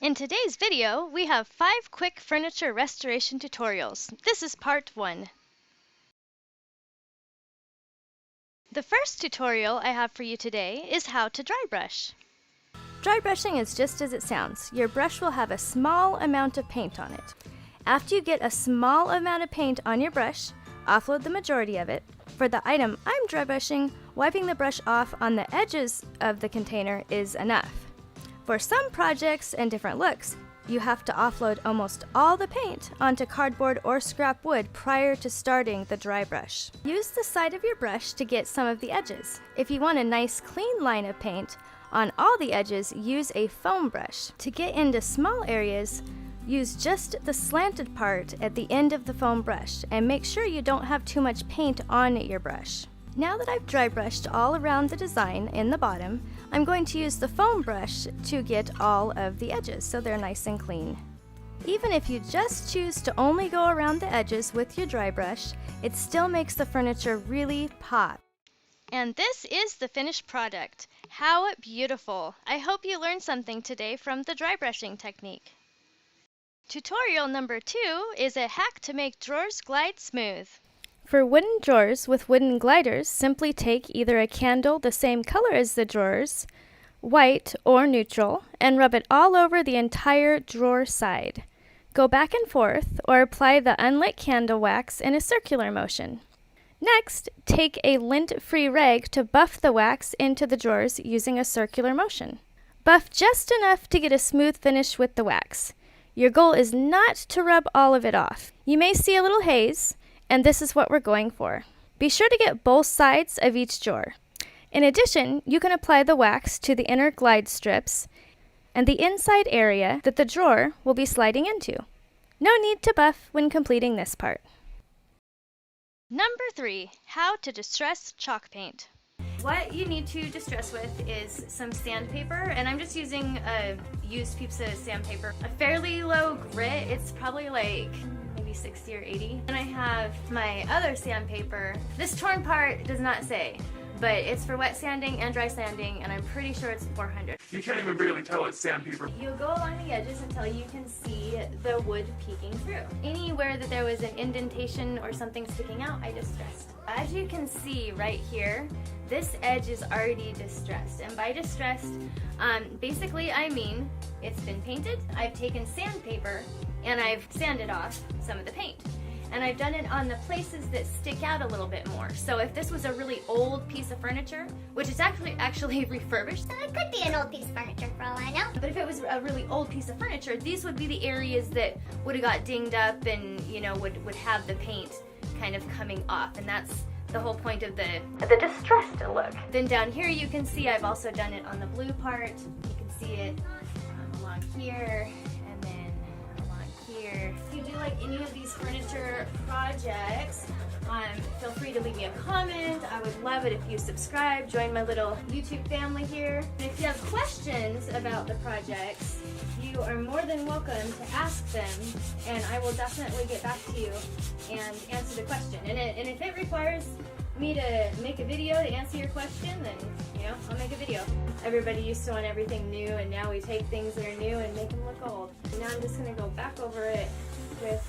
In today's video, we have 5 quick furniture restoration tutorials. This is part 1. The first tutorial I have for you today is how to dry brush. Dry brushing is just as it sounds. Your brush will have a small amount of paint on it. After you get a small amount of paint on your brush, offload the majority of it. For the item I'm dry brushing, wiping the brush off on the edges of the container is enough. For some projects and different looks, you have to offload almost all the paint onto cardboard or scrap wood prior to starting the dry brush. Use the side of your brush to get some of the edges. If you want a nice clean line of paint on all the edges, use a foam brush. To get into small areas, use just the slanted part at the end of the foam brush and make sure you don't have too much paint on your brush. Now that I've dry brushed all around the design in the bottom, I'm going to use the foam brush to get all of the edges so they're nice and clean. Even if you just choose to only go around the edges with your dry brush, it still makes the furniture really pop. And this is the finished product. How beautiful! I hope you learned something today from the dry brushing technique. Tutorial number 2 is a hack to make drawers glide smooth. For wooden drawers with wooden gliders, simply take either a candle the same color as the drawers, white or neutral, and rub it all over the entire drawer side. Go back and forth or apply the unlit candle wax in a circular motion. Next, take a lint-free rag to buff the wax into the drawers using a circular motion. Buff just enough to get a smooth finish with the wax. Your goal is not to rub all of it off. You may see a little haze, and this is what we're going for. Be sure to get both sides of each drawer. In addition, you can apply the wax to the inner glide strips and the inside area that the drawer will be sliding into. No need to buff when completing this part. Number 3, how to distress chalk paint. What you need to distress with is some sandpaper, and I'm just using a used piece of sandpaper. A fairly low grit, it's probably like maybe 60 or 80. And I have my other sandpaper. This torn part does not say, but it's for wet sanding and dry sanding, and I'm pretty sure it's 400. You can't even really tell it's sandpaper. You'll go along the edges until you can see the wood peeking through. Anywhere that there was an indentation or something sticking out, I distressed. As you can see right here, this edge is already distressed, and by distressed, basically I mean it's been painted. I've taken sandpaper and I've sanded off some of the paint. And I've done it on the places that stick out a little bit more. So if this was a really old piece of furniture, which is actually refurbished. So it could be an old piece of furniture for all I know. But if it was a really old piece of furniture, these would be the areas that would have got dinged up and, you know, would have the paint kind of coming off. And that's the whole point of the distressed look. Then down here you can see I've also done it on the blue part. You can see it along here. If you do like any of these furniture projects, feel free to leave me a comment. I would love it if you subscribe, join my little YouTube family here. And if you have questions about the projects, you are more than welcome to ask them, and I will definitely get back to you and answer the question. And if it requires me to make a video to answer your question, then, you know, I'll make a video. Everybody used to want everything new, and now we take things that are new and make them look old. Now I'm just going to go back over it with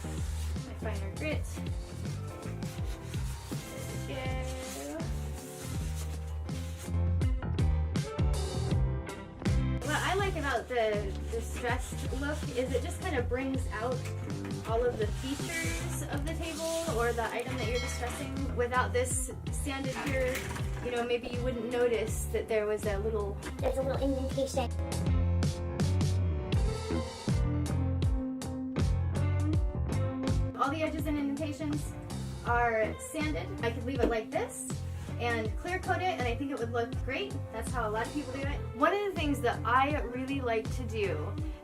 my finer grit. There we go. What I like about the distressed look is it just kind of brings out all of the features of the table or the item that you're distressing. Without this sanded here, you know, maybe you wouldn't notice that there's a little indentation. All the edges and indentations are sanded. I could leave it like this and clear coat it, and I think it would look great. That's how a lot of people do it. One of the things that I really like to do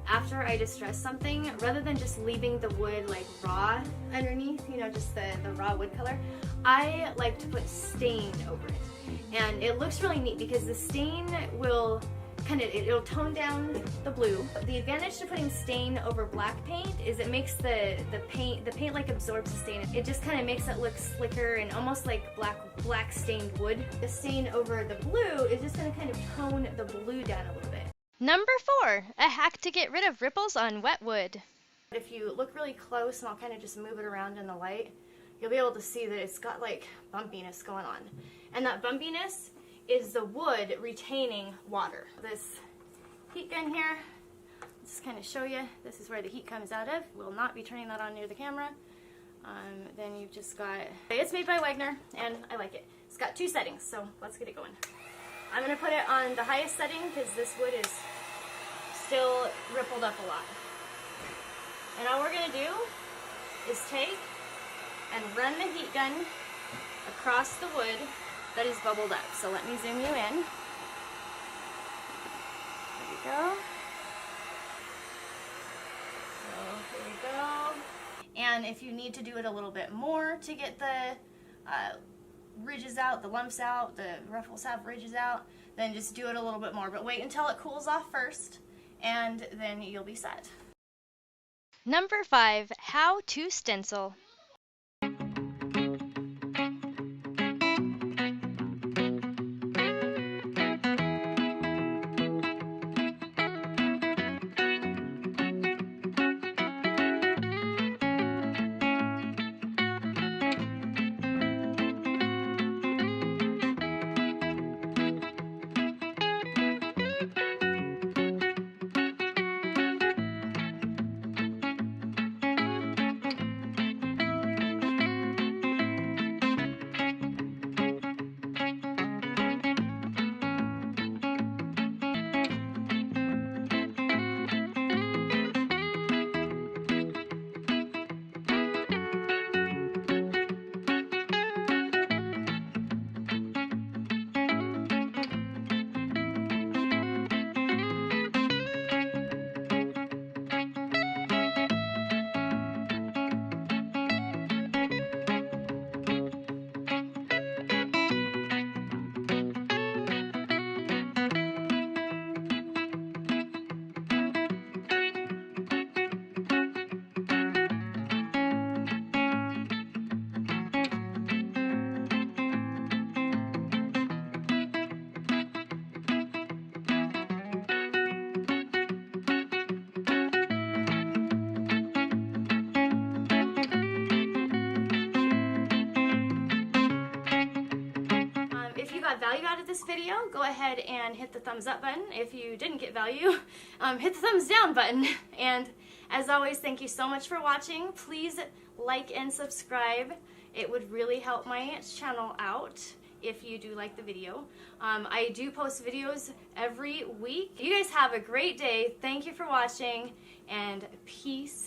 after I distress something, rather than just leaving the wood like raw underneath, you know, just the raw wood color, I like to put stain over it. And it looks really neat because the stain will it'll tone down the blue. The advantage to putting stain over black paint is it makes the paint like absorbs the stain. It just kind of makes it look slicker and almost like black stained wood. The stain over the blue is just going to kind of tone the blue down a little bit. Number 4, a hack to get rid of ripples on wet wood. If you look really close, and I'll kind of just move it around in the light, you'll be able to see that it's got like bumpiness going on. And that bumpiness is the wood retaining water. This heat gun here, just kind of show you, this is where the heat comes out of. We'll not be turning that on near the camera. Then you've just got, it's made by Wagner, and I like it. It's got 2 settings, so let's get it going. I'm going to put it on the highest setting because this wood is still rippled up a lot. And all we're going to do is take and run the heat gun across the wood that is bubbled up. So let me zoom you in. There we go. So here we go. And if you need to do it a little bit more to get the ridges out, the lumps out, the ruffles have ridges out, then just do it a little bit more. But wait until it cools off first, and then you'll be set. Number 5, how to stencil. Value out of this video, go ahead and hit the thumbs up button. If you didn't get value, hit the thumbs down button. And as always, thank you so much for watching. Please like and subscribe. It would really help my channel out if you do like the video. I do post videos every week. You guys have a great day. Thank you for watching, and peace